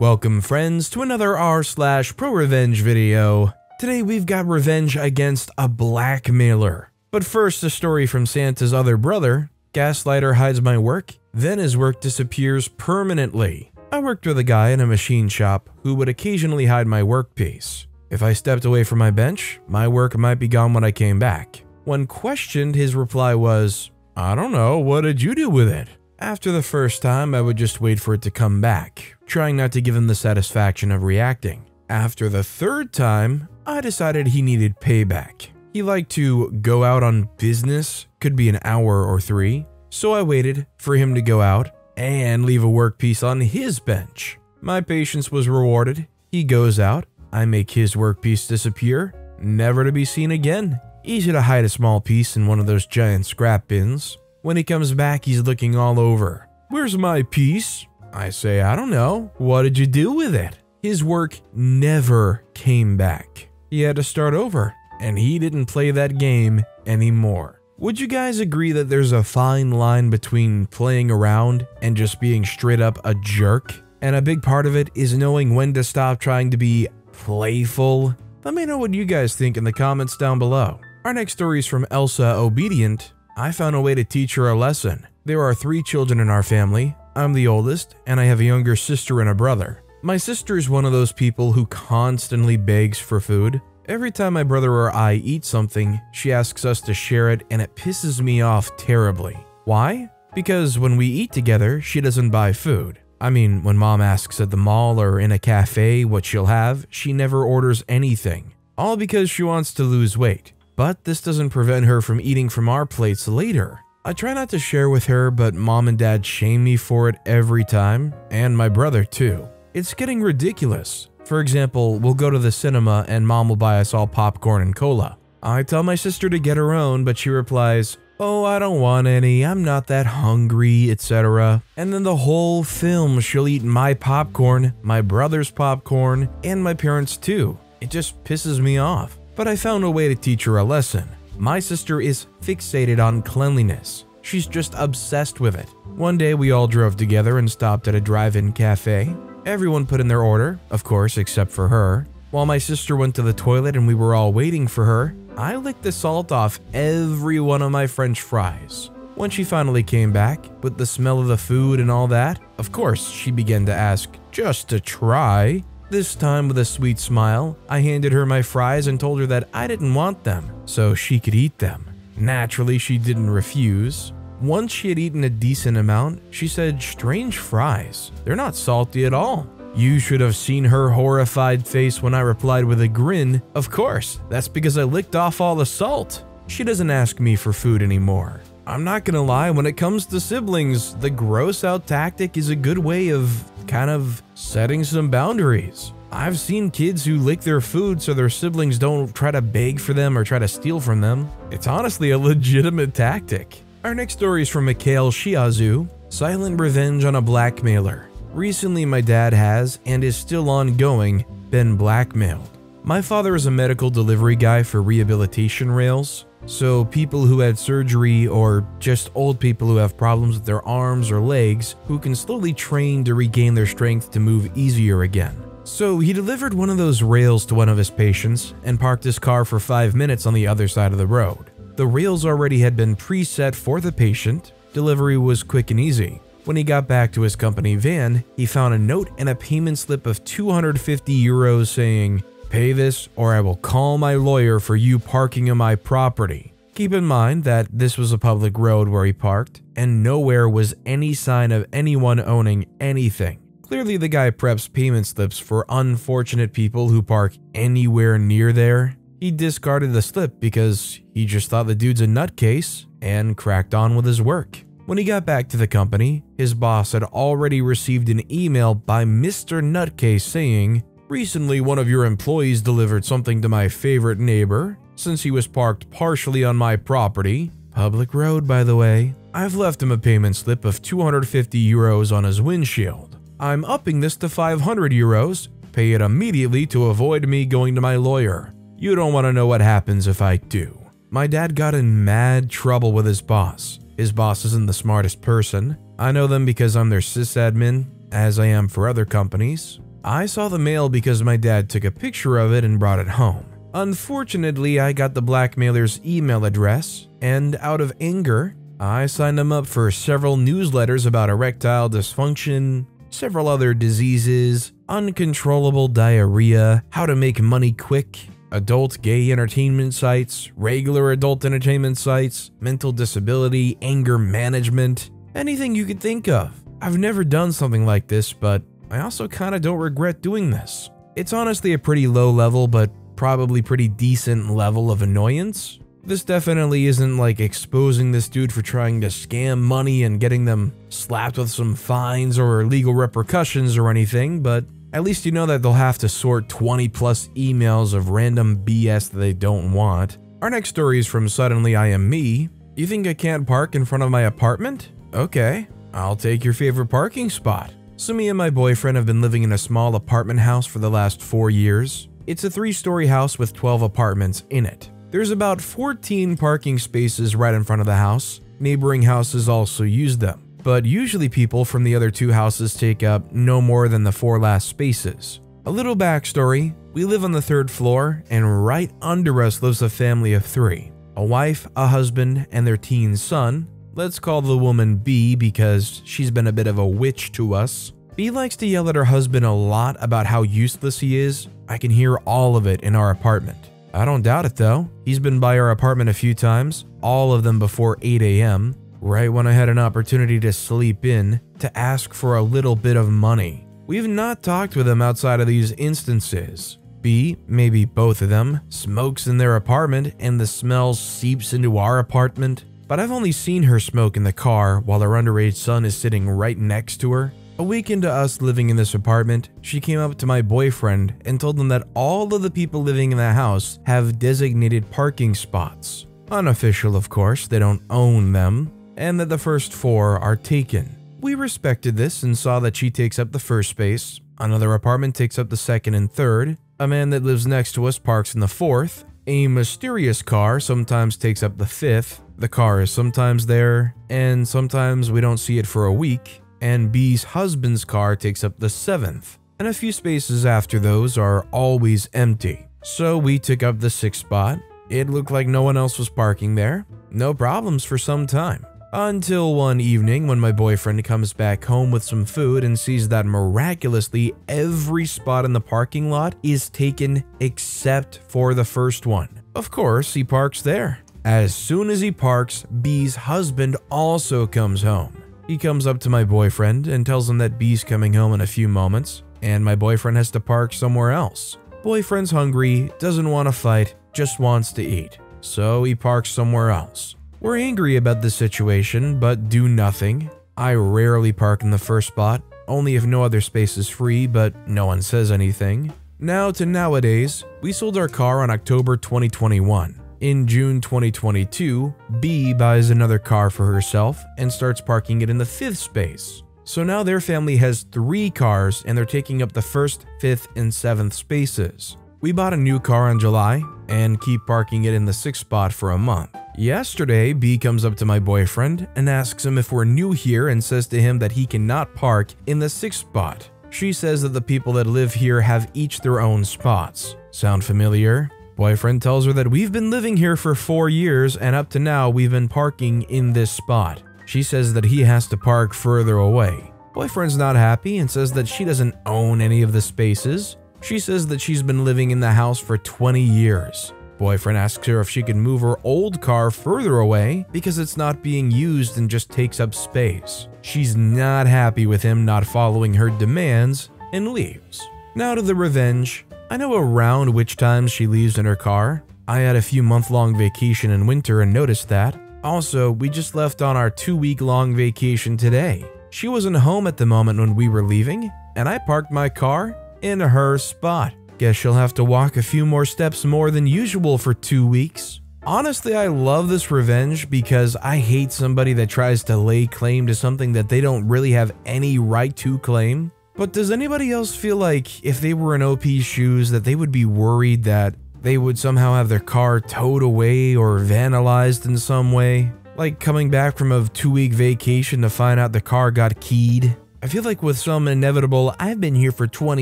Welcome friends to another r/ProRevenge video. Today we've got revenge against a blackmailer. But first, a story from Santa's other brother. Gaslighter hides my work, then his work disappears permanently. I worked with a guy in a machine shop who would occasionally hide my workpiece. If I stepped away from my bench, my work might be gone when I came back. When questioned, his reply was, "I don't know, what did you do with it?" After the first time, I would just wait for it to come back, trying not to give him the satisfaction of reacting. After the third time, I decided he needed payback. He liked to go out on business, could be an hour or three, so I waited for him to go out and leave a workpiece on his bench. My patience was rewarded. He goes out, I make his workpiece disappear, never to be seen again. Easy to hide a small piece in one of those giant scrap bins. When he comes back, he's looking all over. "Where's my piece?" I say, "I don't know. What did you do with it?" His work never came back. He had to start over, and he didn't play that game anymore. Would you guys agree that there's a fine line between playing around and just being straight up a jerk? And a big part of it is knowing when to stop trying to be playful. Let me know what you guys think in the comments down below. Our next story is from Elsa Obedient. I found a way to teach her a lesson. There are 3 children in our family. I'm the oldest, and I have a younger sister and a brother. My sister is one of those people who constantly begs for food. Every time my brother or I eat something, she asks us to share it, and it pisses me off terribly. Why? Because when we eat together, she doesn't buy food. I mean, when mom asks at the mall or in a cafe what she'll have, she never orders anything. All because she wants to lose weight. But this doesn't prevent her from eating from our plates later. I try not to share with her, but mom and dad shame me for it every time, and my brother too. It's getting ridiculous. For example, we'll go to the cinema and mom will buy us all popcorn and cola. I tell my sister to get her own, but she replies, "Oh, I don't want any, I'm not that hungry, etc." And then the whole film she'll eat my popcorn, my brother's popcorn, and my parents too. It just pisses me off. But I found a way to teach her a lesson. My sister is fixated on cleanliness. She's just obsessed with it. One day we all drove together and stopped at a drive-in cafe. Everyone put in their order, of course, except for her. While my sister went to the toilet and we were all waiting for her, I licked the salt off every one of my French fries. When she finally came back, with the smell of the food and all that, of course, she began to ask just to try. This time with a sweet smile, I handed her my fries and told her that I didn't want them, so she could eat them. Naturally, she didn't refuse. Once she had eaten a decent amount, she said, "Strange fries. They're not salty at all." You should have seen her horrified face when I replied with a grin, "Of course, that's because I licked off all the salt." She doesn't ask me for food anymore. I'm not gonna lie, when it comes to siblings, the gross out tactic is a good way of kind of setting some boundaries. I've seen kids who lick their food so their siblings don't try to beg for them or try to steal from them. It's honestly a legitimate tactic. Our next story is from Mikhail Shiazu. Silent revenge on a blackmailer. Recently, my dad has, and is still ongoing, been blackmailed. My father is a medical delivery guy for rehabilitation rails. So people who had surgery or just old people who have problems with their arms or legs who can slowly train to regain their strength to move easier again. So he delivered one of those rails to one of his patients and parked his car for 5 minutes on the other side of the road. The rails already had been preset for the patient. Delivery was quick and easy. When he got back to his company van, he found a note and a payment slip of 250 euros saying, "Pay this or I will call my lawyer for you parking on my property." Keep in mind that this was a public road where he parked, and nowhere was any sign of anyone owning anything. Clearly the guy preps payment slips for unfortunate people who park anywhere near there. He discarded the slip because he just thought the dude's a nutcase and cracked on with his work. When he got back to the company, his boss had already received an email by Mr. Nutcase saying, "Recently, one of your employees delivered something to my favorite neighbor. Since he was parked partially on my property, public road by the way, I've left him a payment slip of 250 euros on his windshield. I'm upping this to 500 euros. Pay it immediately to avoid me going to my lawyer. You don't want to know what happens if I do." My dad got in mad trouble with his boss. His boss isn't the smartest person. I know them because I'm their sysadmin, as I am for other companies. I saw the mail because my dad took a picture of it and brought it home. Unfortunately, I got the blackmailer's email address, and out of anger, I signed him up for several newsletters about erectile dysfunction, several other diseases, uncontrollable diarrhea, how to make money quick, adult gay entertainment sites, regular adult entertainment sites, mental disability, anger management, anything you could think of. I've never done something like this, but I also kinda don't regret doing this. It's honestly a pretty low level, but probably pretty decent level of annoyance. This definitely isn't like exposing this dude for trying to scam money and getting them slapped with some fines or legal repercussions or anything, but at least you know that they'll have to sort 20 plus emails of random BS that they don't want. Our next story is from Suddenly I Am Me. You think I can't park in front of my apartment? Okay, I'll take your favorite parking spot. So me and my boyfriend have been living in a small apartment house for the last 4 years. It's a 3-story house with 12 apartments in it. There's about 14 parking spaces right in front of the house. Neighboring houses also use them, but usually people from the other 2 houses take up no more than the 4 last spaces. A little backstory, we live on the 3rd floor, and right under us lives a family of 3. A wife, a husband, and their teen son. Let's call the woman B because she's been a bit of a witch to us. B likes to yell at her husband a lot about how useless he is. I can hear all of it in our apartment. I don't doubt it though. He's been by our apartment a few times, all of them before 8 a.m., right when I had an opportunity to sleep in, to ask for a little bit of money. We've not talked with him outside of these instances. B, maybe both of them, smokes in their apartment and the smell seeps into our apartment, but I've only seen her smoke in the car while her underage son is sitting right next to her. A week into us living in this apartment, she came up to my boyfriend and told him that all of the people living in the house have designated parking spots. Unofficial, of course, they don't own them, and that the first 4 are taken. We respected this and saw that she takes up the first space, another apartment takes up the 2nd and 3rd, a man that lives next to us parks in the 4th, a mysterious car sometimes takes up the 5th, the car is sometimes there, and sometimes we don't see it for a week, and B's husband's car takes up the 7th, and a few spaces after those are always empty. So we took up the 6th spot. It looked like no one else was parking there. No problems for some time. Until one evening when my boyfriend comes back home with some food and sees that miraculously every spot in the parking lot is taken except for the first one. Of course, he parks there. As soon as he parks, B's husband also comes home. He comes up to my boyfriend and tells him that B's coming home in a few moments, and my boyfriend has to park somewhere else. Boyfriend's hungry, doesn't want to fight, just wants to eat, so he parks somewhere else. We're angry about this situation, but do nothing. I rarely park in the first spot, only if no other space is free, but no one says anything. Now to nowadays, we sold our car on October 2021. In June 2022, B buys another car for herself and starts parking it in the 5th space. So now their family has 3 cars and they're taking up the 1st, 5th, and 7th spaces. We bought a new car in July and keep parking it in the 6th spot for a month. Yesterday, B comes up to my boyfriend and asks him if we're new here and says to him that he cannot park in the 6th spot. She says that the people that live here have each their own spots. Sound familiar? Boyfriend tells her that we've been living here for 4 years and up to now we've been parking in this spot. She says that he has to park further away. Boyfriend's not happy and says that she doesn't own any of the spaces. She says that she's been living in the house for 20 years. Boyfriend asks her if she can move her old car further away because it's not being used and just takes up space. She's not happy with him not following her demands and leaves. Now to the revenge. I know around which times she leaves in her car. I had a few month-long vacation in winter and noticed that. Also, we just left on our 2-week-long vacation today. She wasn't home at the moment when we were leaving, and I parked my car in her spot. Guess she'll have to walk a few more steps more than usual for 2 weeks. Honestly, I love this revenge because I hate somebody that tries to lay claim to something that they don't really have any right to claim. But does anybody else feel like if they were in OP's shoes that they would be worried that they would somehow have their car towed away or vandalized in some way? Like coming back from a 2-week vacation to find out the car got keyed. I feel like with some inevitable "I've been here for 20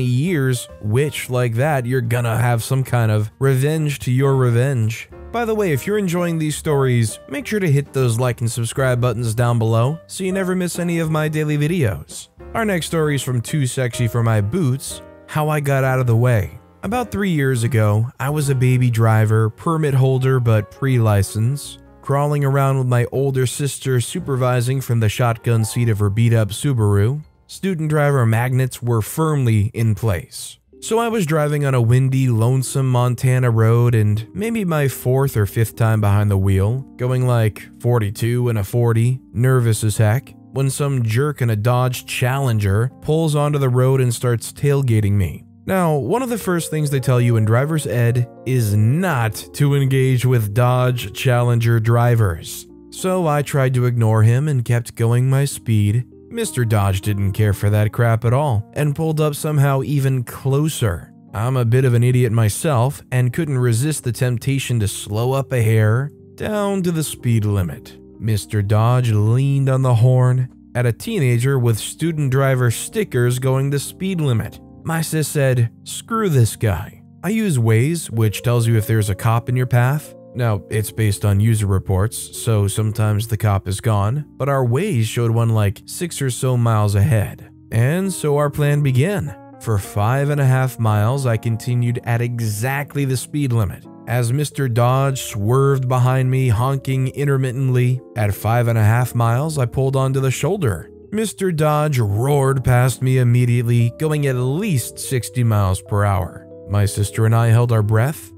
years" witch like that, you're gonna have some kind of revenge to your revenge. By the way, if you're enjoying these stories, make sure to hit those like and subscribe buttons down below so you never miss any of my daily videos. Our next story is from Too Sexy for My Boots, How I Got Out of the Way. About 3 years ago, I was a baby driver, permit holder but pre-license, crawling around with my older sister supervising from the shotgun seat of her beat-up Subaru. Student driver magnets were firmly in place. So I was driving on a windy, lonesome Montana road and maybe my 4th or 5th time behind the wheel, going like 42 and a 40, nervous as heck, when some jerk in a Dodge Challenger pulls onto the road and starts tailgating me. Now, one of the first things they tell you in driver's ed is not to engage with Dodge Challenger drivers. So I tried to ignore him and kept going my speed. Mr. Dodge didn't care for that crap at all and pulled up somehow even closer. I'm a bit of an idiot myself and couldn't resist the temptation to slow up a hair down to the speed limit. Mr. Dodge leaned on the horn at a teenager with student driver stickers going the speed limit. My sis said, "Screw this guy." I use Waze, which tells you if there's a cop in your path. Now, it's based on user reports, so sometimes the cop is gone, but our Waze showed one like 6 or so miles ahead. And so our plan began. For 5.5 miles, I continued at exactly the speed limit. As Mr. Dodge swerved behind me, honking intermittently, at 5.5 miles, I pulled onto the shoulder. Mr. Dodge roared past me immediately, going at least 60 miles per hour. My sister and I held our breaths?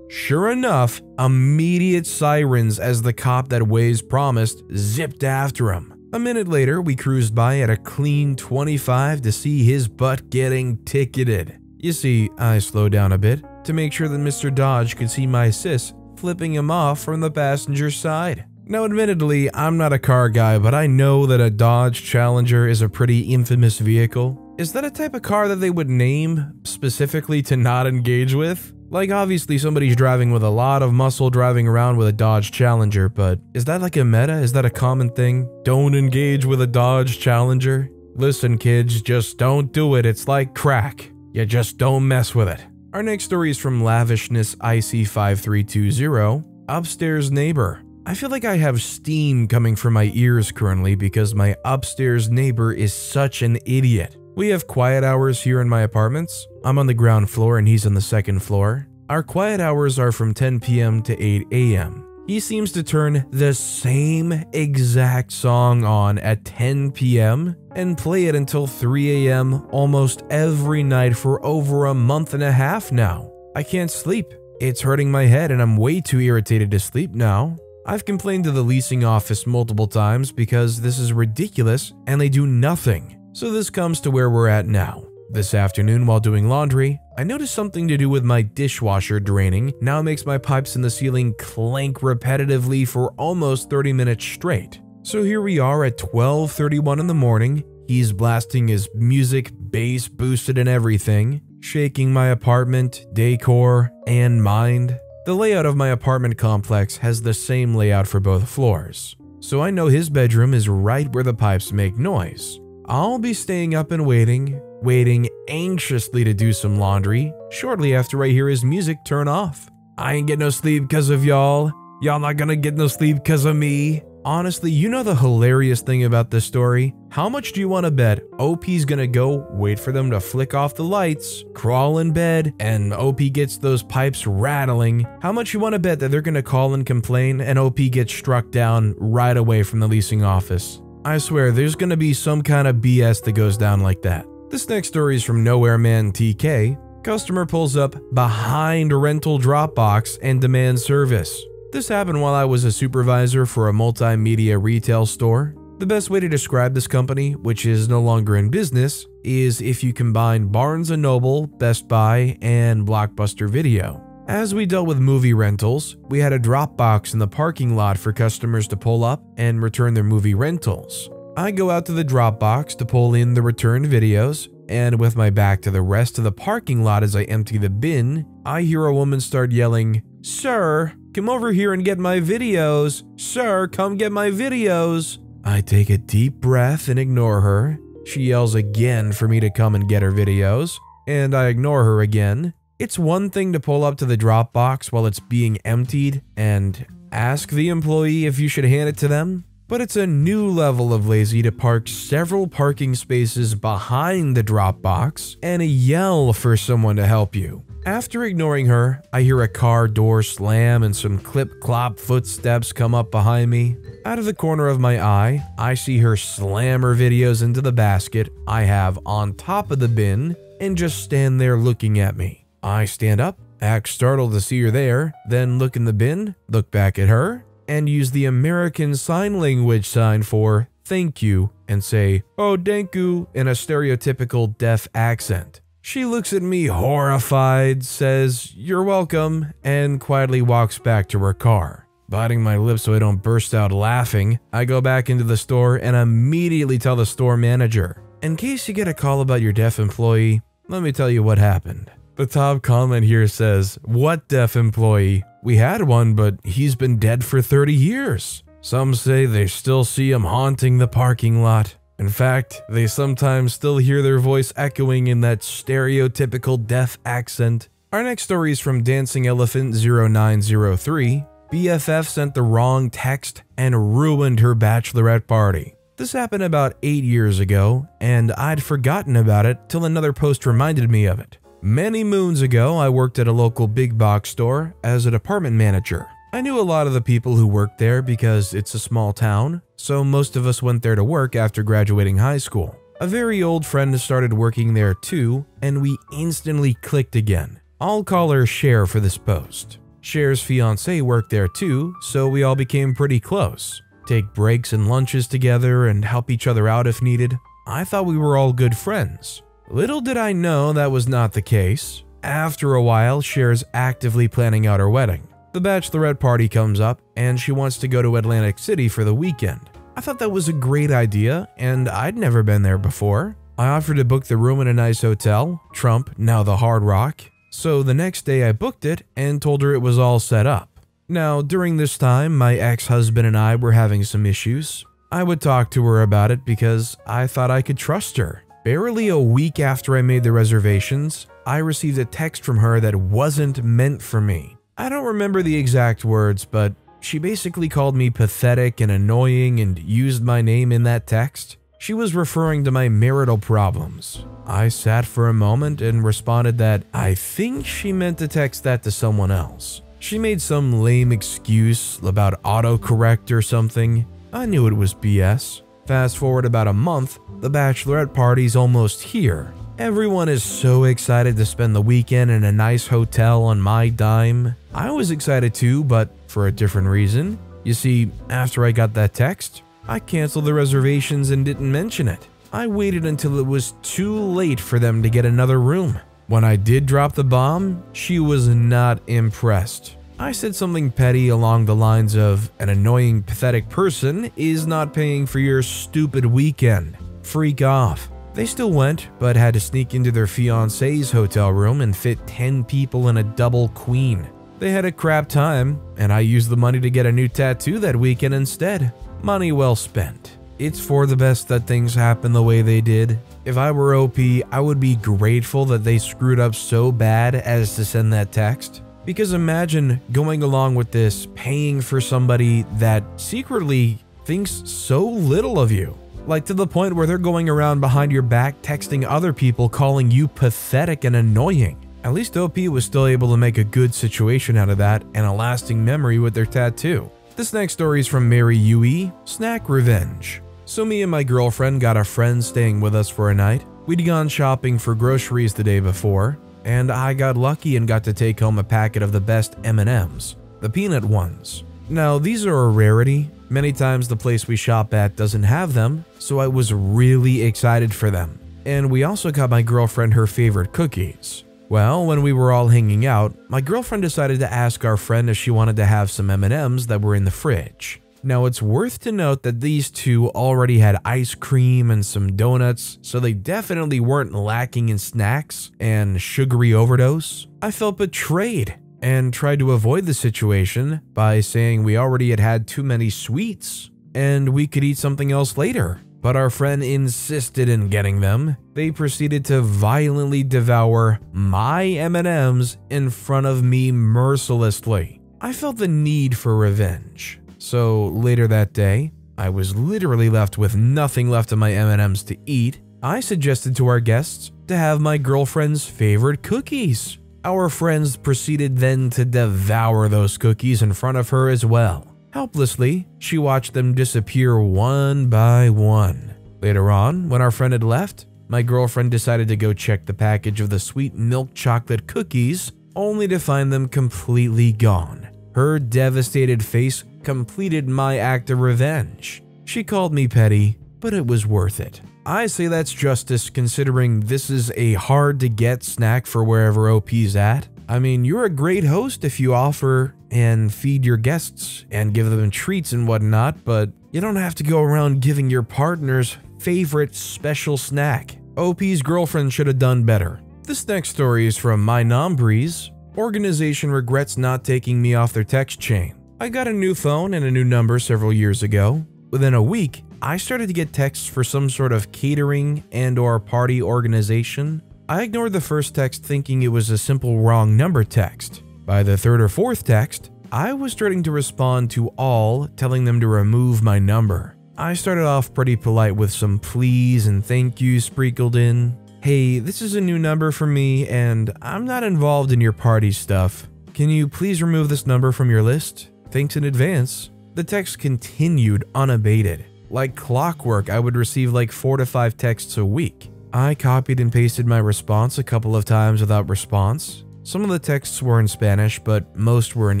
Sure enough, immediate sirens as the cop that Waze promised zipped after him. A minute later, we cruised by at a clean 25 to see his butt getting ticketed. You see, I slowed down a bit to make sure that Mr. Dodge could see my sis flipping him off from the passenger side. Now, admittedly, I'm not a car guy, but I know that a Dodge Challenger is a pretty infamous vehicle. Is that a type of car that they would name specifically to not engage with? Like, obviously somebody's driving with a lot of muscle driving around with a Dodge Challenger, but is that like a meta? Is that a common thing? Don't engage with a Dodge Challenger? Listen, kids, just don't do it. It's like crack. You just don't mess with it. Our next story is from Lavishness IC5320, Upstairs Neighbor. I feel like I have steam coming from my ears currently because my upstairs neighbor is such an idiot. We have quiet hours here in my apartments. I'm on the ground floor and he's on the second floor. Our quiet hours are from 10 p.m. to 8 a.m. He seems to turn the same exact song on at 10 p.m. and play it until 3 a.m. almost every night for over a month and a half now. I can't sleep. It's hurting my head and I'm way too irritated to sleep now. I've complained to the leasing office multiple times because this is ridiculous and they do nothing. So this comes to where we're at now. This afternoon while doing laundry, I noticed something to do with my dishwasher draining now makes my pipes in the ceiling clank repetitively for almost 30 minutes straight. So here we are at 12:31 in the morning, he's blasting his music, bass boosted and everything, shaking my apartment, decor, and mind. The layout of my apartment complex has the same layout for both floors, so I know his bedroom is right where the pipes make noise. I'll be staying up and waiting anxiously to do some laundry shortly after I hear his music turn off. I ain't get no sleep because of y'all. Y'all not gonna get no sleep because of me. Honestly, you know the hilarious thing about this story? How much do you want to bet OP's gonna go wait for them to flick off the lights, crawl in bed, and OP gets those pipes rattling? How much you want to bet that they're gonna call and complain and OP gets struck down right away from the leasing office? I swear, there's gonna be some kind of BS that goes down like that. This next story is from Nowhere Man TK. Customer pulls up behind a rental drop box and demands service. This happened while I was a supervisor for a multimedia retail store. The best way to describe this company, which is no longer in business, is if you combine Barnes & Noble, Best Buy, and Blockbuster Video. As we dealt with movie rentals, we had a drop box in the parking lot for customers to pull up and return their movie rentals. I go out to the drop box to pull in the returned videos, and with my back to the rest of the parking lot as I empty the bin, I hear a woman start yelling, "Sir, come over here and get my videos. Sir, come get my videos." I take a deep breath and ignore her. She yells again for me to come and get her videos, and I ignore her again. It's one thing to pull up to the drop box while it's being emptied and ask the employee if you should hand it to them, but it's a new level of lazy to park several parking spaces behind the drop box and yell for someone to help you. After ignoring her, I hear a car door slam and some clip-clop footsteps come up behind me. Out of the corner of my eye, I see her slam her videos into the basket I have on top of the bin and just stand there looking at me. I stand up, act startled to see her there, then look in the bin, look back at her, and use the American Sign Language sign for thank you and say, "Oh, thank you," in a stereotypical deaf accent. She looks at me horrified, says, "You're welcome," and quietly walks back to her car. Biting my lips so I don't burst out laughing, I go back into the store and immediately tell the store manager, "In case you get a call about your deaf employee, let me tell you what happened." The top comment here says, "What deaf employee? We had one, but he's been dead for 30 years. Some say they still see him haunting the parking lot. In fact, they sometimes still hear their voice echoing in that stereotypical deaf accent." Our next story is from Dancing Elephant 0903. BFF sent the wrong text and ruined her bachelorette party. This happened about 8 years ago, and I'd forgotten about it till another post reminded me of it. Many moons ago, I worked at a local big box store as a department manager. I knew a lot of the people who worked there because it's a small town, so most of us went there to work after graduating high school. A very old friend started working there too, and we instantly clicked again. I'll call her Cher for this post. Cher's fiance worked there too, so we all became pretty close. Take breaks and lunches together and help each other out if needed. I thought we were all good friends. Little did I know that was not the case. After a while, Cher's actively planning out her wedding. The bachelorette party comes up, and she wants to go to Atlantic City for the weekend. I thought that was a great idea, and I'd never been there before. I offered to book the room in a nice hotel, Trump, now the Hard Rock. So the next day I booked it and told her it was all set up. Now, during this time, my ex-husband and I were having some issues. I would talk to her about it because I thought I could trust her. Barely a week after I made the reservations, I received a text from her that wasn't meant for me. I don't remember the exact words, but she basically called me pathetic and annoying and used my name in that text. She was referring to my marital problems. I sat for a moment and responded that I think she meant to text that to someone else. She made some lame excuse about autocorrect or something. I knew it was BS. Fast forward about a month, the bachelorette party's almost here. Everyone is so excited to spend the weekend in a nice hotel on my dime. I was excited too, but for a different reason. You see, after I got that text, I canceled the reservations and didn't mention it. I waited until it was too late for them to get another room. When I did drop the bomb, she was not impressed. I said something petty along the lines of, "An annoying, pathetic person is not paying for your stupid weekend. Freak off." They still went, but had to sneak into their fiancé's hotel room and fit 10 people in a double queen. They had a crap time, and I used the money to get a new tattoo that weekend instead. Money well spent. It's for the best that things happen the way they did. If I were OP, I would be grateful that they screwed up so bad as to send that text. Because imagine going along with this, paying for somebody that secretly thinks so little of you. Like to the point where they're going around behind your back texting other people calling you pathetic and annoying. At least OP was still able to make a good situation out of that and a lasting memory with their tattoo. This next story is from Mary UE, Snack Revenge. So me and my girlfriend got a friend staying with us for a night. We'd gone shopping for groceries the day before, and I got lucky and got to take home a packet of the best M&Ms, the peanut ones. Now, these are a rarity. Many times the place we shop at doesn't have them, so I was really excited for them. And we also got my girlfriend her favorite cookies. Well, when we were all hanging out, my girlfriend decided to ask our friend if she wanted to have some M&Ms that were in the fridge. Now, it's worth to note that these two already had ice cream and some donuts, so they definitely weren't lacking in snacks and sugary overdose. I felt betrayed and tried to avoid the situation by saying we already had too many sweets and we could eat something else later. but our friend insisted in getting them. They proceeded to violently devour my M&Ms in front of me mercilessly. I felt the need for revenge. So later that day, I was literally left with nothing left of my M&Ms to eat. I suggested to our guests to have my girlfriend's favorite cookies. Our friends proceeded then to devour those cookies in front of her as well. Helplessly, she watched them disappear one by one. Later on, when our friend had left, my girlfriend decided to go check the package of the sweet milk chocolate cookies, only to find them completely gone. Her devastated face completed my act of revenge. She called me petty, but it was worth it. I say that's justice considering this is a hard-to-get snack for wherever OP's at. I mean, you're a great host if you offer and feed your guests and give them treats and whatnot, but you don't have to go around giving your partner's favorite special snack. OP's girlfriend should have done better. This next story is from My Nombreeze. Organization regrets not taking me off their text chain. I got a new phone and a new number several years ago. Within a week, I started to get texts for some sort of catering and/or party organization. I ignored the first text thinking it was a simple wrong number text. By the third or fourth text, I was starting to respond to all, telling them to remove my number. I started off pretty polite with some please and thank yous sprinkled in. Hey, this is a new number for me and I'm not involved in your party stuff. Can you please remove this number from your list? Thanks in advance. The text continued unabated. Like clockwork, I would receive like 4 to 5 texts a week. I copied and pasted my response a couple of times without response. Some of the texts were in Spanish, but most were in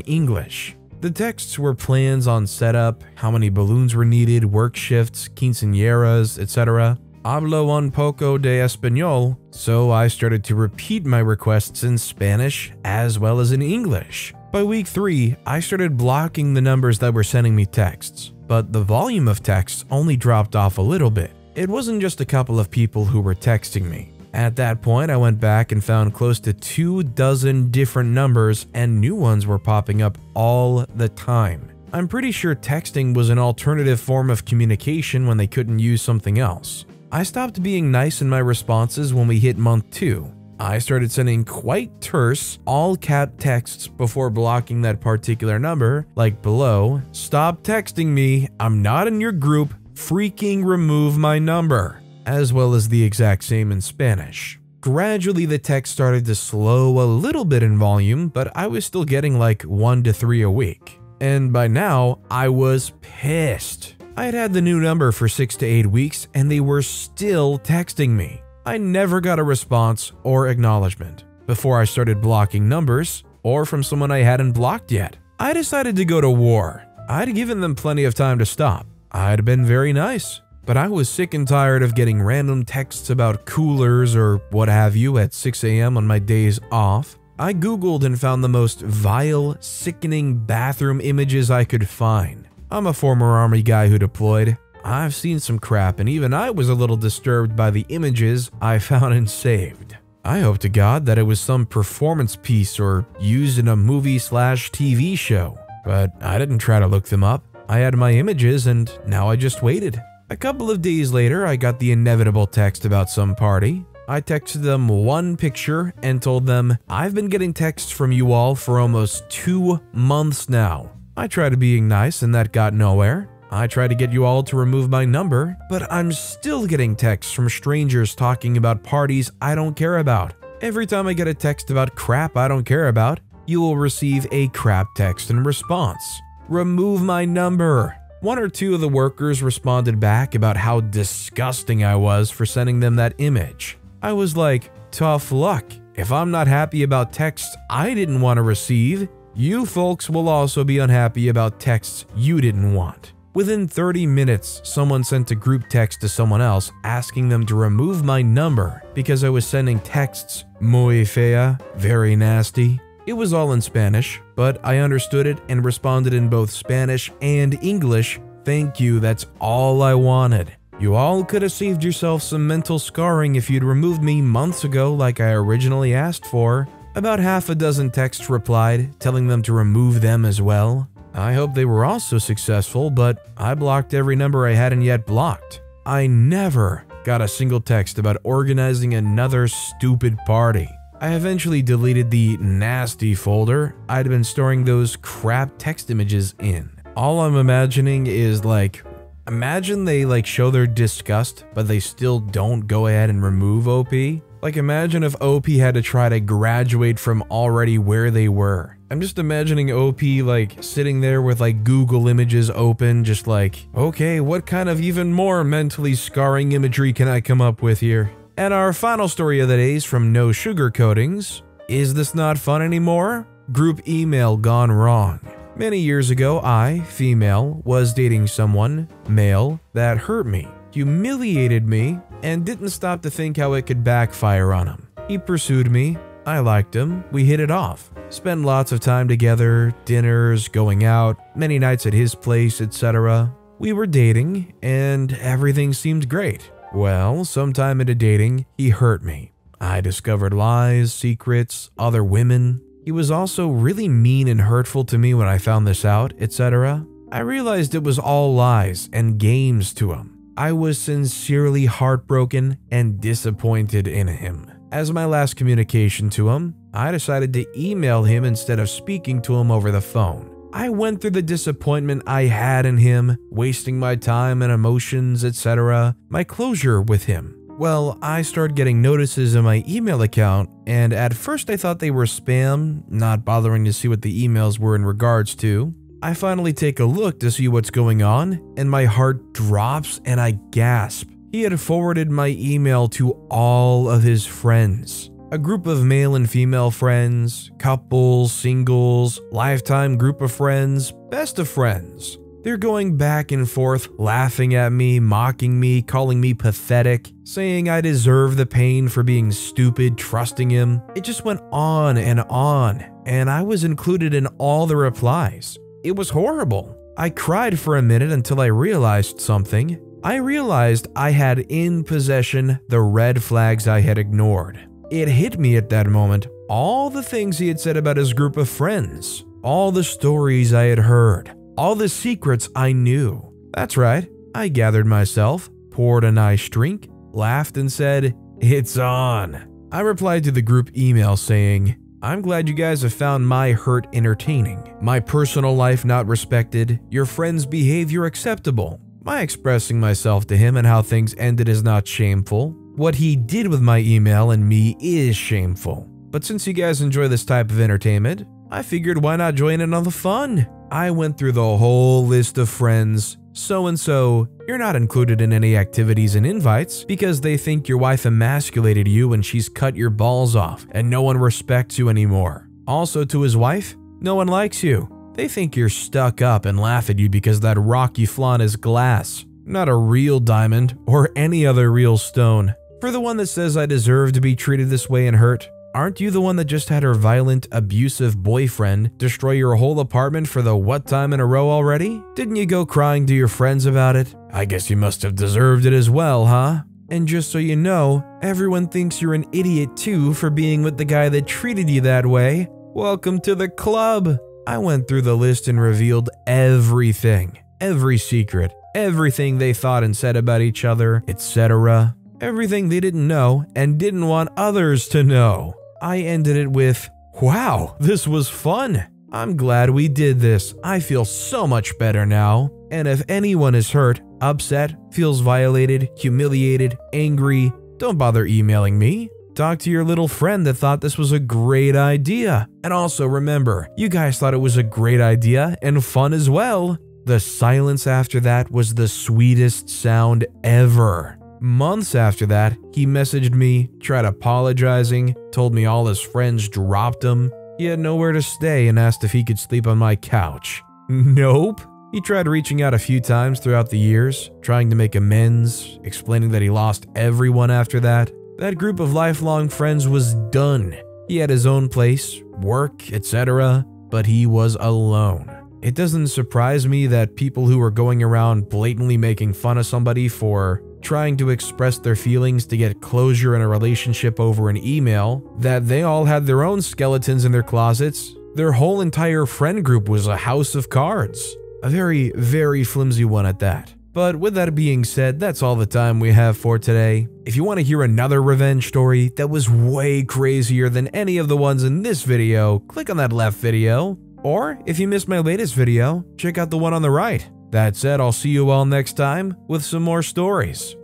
English. The texts were plans on setup, how many balloons were needed, work shifts, quinceañeras, etc. Hablo un poco de español, so I started to repeat my requests in Spanish as well as in English. By week 3, I started blocking the numbers that were sending me texts, but the volume of texts only dropped off a little bit. It wasn't just a couple of people who were texting me. At that point, I went back and found close to 24 different numbers and new ones were popping up all the time. I'm pretty sure texting was an alternative form of communication when they couldn't use something else. I stopped being nice in my responses when we hit month 2. I started sending quite terse, all-cap texts before blocking that particular number, like below, "Stop texting me, I'm not in your group, freaking remove my number," as well as the exact same in Spanish. Gradually, the text started to slow a little bit in volume, but I was still getting like 1 to 3 a week. And by now, I was pissed. I had had the new number for 6 to 8 weeks, and they were still texting me. I never got a response or acknowledgement before I started blocking numbers or from someone I hadn't blocked yet. I decided to go to war. I'd given them plenty of time to stop. I'd been very nice, but I was sick and tired of getting random texts about coolers or what have you at 6 a.m. on my days off. I googled and found the most vile, sickening bathroom images I could find. I'm a former army guy who deployed. I've seen some crap and even I was a little disturbed by the images I found and saved. I hope to God that it was some performance piece or used in a movie/TV show, but I didn't try to look them up. I had my images and now I just waited. A couple of days later, I got the inevitable text about some party. I texted them one picture and told them, "I've been getting texts from you all for almost 2 months now." I tried being nice and that got nowhere. I tried to get you all to remove my number, but I'm still getting texts from strangers talking about parties I don't care about. Every time I get a text about crap I don't care about, you will receive a crap text in response. Remove my number. 1 or 2 of the workers responded back about how disgusting I was for sending them that image. I was like, tough luck. If I'm not happy about texts I didn't want to receive, you folks will also be unhappy about texts you didn't want. Within 30 minutes, someone sent a group text to someone else asking them to remove my number because I was sending texts muy fea, very nasty. It was all in Spanish, but I understood it and responded in both Spanish and English. Thank you, that's all I wanted. You all could have saved yourself some mental scarring if you'd removed me months ago like I originally asked for. About half a dozen texts replied, telling them to remove them as well. I hope they were also successful, but I blocked every number I hadn't yet blocked. I never got a single text about organizing another stupid party. I eventually deleted the nasty folder I'd been storing those crap text images in. All I'm imagining is like, imagine they like show their disgust, but they still don't go ahead and remove OP. Like imagine if OP had to try to graduate from already where they were. I'm just imagining OP like sitting there with like Google Images open, just like, okay, what kind of even more mentally scarring imagery can I come up with here? And our final story of the day is from No Sugar Coatings. Is this not fun anymore? Group email gone wrong. Many years ago, I, female, was dating someone, male, that hurt me, humiliated me, and didn't stop to think how it could backfire on him. He pursued me, I liked him, we hit it off. Spent lots of time together, dinners, going out, many nights at his place, etc. We were dating, and everything seemed great. Well, sometime into dating, he hurt me. I discovered lies, secrets, other women. He was also really mean and hurtful to me when I found this out, etc. I realized it was all lies and games to him. I was sincerely heartbroken and disappointed in him. As my last communication to him, I decided to email him instead of speaking to him over the phone. I went through the disappointment I had in him, wasting my time and emotions, etc., my closure with him. Well, I started getting notices in my email account, and at first I thought they were spam, not bothering to see what the emails were in regards to. I finally take a look to see what's going on, and my heart drops and I gasp. He had forwarded my email to all of his friends. A group of male and female friends, couples, singles, lifetime group of friends, best of friends. They're going back and forth, laughing at me, mocking me, calling me pathetic, saying I deserve the pain for being stupid, trusting him. It just went on, and I was included in all the replies. It was horrible. I cried for a minute until I realized something. I realized I had in possession the red flags I had ignored. It hit me at that moment, all the things he had said about his group of friends, all the stories I had heard, all the secrets I knew. That's right, I gathered myself, poured a nice drink, laughed and said, "It's on." I replied to the group email saying, "I'm glad you guys have found my hurt entertaining, my personal life not respected, your friends' behavior acceptable. My expressing myself to him and how things ended is not shameful. What he did with my email and me is shameful. But since you guys enjoy this type of entertainment, I figured why not join in on the fun?" I went through the whole list of friends. So-and-so, you're not included in any activities and invites because they think your wife emasculated you and she's cut your balls off and no one respects you anymore. Also to his wife, no one likes you. They think you're stuck up and laugh at you because that rock you flaunt is glass, not a real diamond or any other real stone. For the one that says I deserve to be treated this way and hurt, aren't you the one that just had her violent, abusive boyfriend destroy your whole apartment for the what time in a row already? Didn't you go crying to your friends about it? I guess you must have deserved it as well, huh? And just so you know, everyone thinks you're an idiot too for being with the guy that treated you that way. Welcome to the club. I went through the list and revealed everything, every secret, everything they thought and said about each other, etc. Everything they didn't know and didn't want others to know. I ended it with, "Wow, this was fun. I'm glad we did this. I feel so much better now. And if anyone is hurt, upset, feels violated, humiliated, angry, don't bother emailing me. Talk to your little friend that thought this was a great idea. And also remember, you guys thought it was a great idea and fun as well." The silence after that was the sweetest sound ever. Months after that, he messaged me, tried apologizing, told me all his friends dropped him, he had nowhere to stay and asked if he could sleep on my couch. Nope. He tried reaching out a few times throughout the years, trying to make amends, explaining that he lost everyone after that. That group of lifelong friends was done. He had his own place, work, etc., but he was alone. It doesn't surprise me that people who are going around blatantly making fun of somebody for trying to express their feelings to get closure in a relationship over an email, that they all had their own skeletons in their closets. Their whole entire friend group was a house of cards. A very, very flimsy one at that. But with that being said, that's all the time we have for today. If you want to hear another revenge story that was way crazier than any of the ones in this video, click on that left video. Or if you missed my latest video, check out the one on the right. That said, I'll see you all next time with some more stories.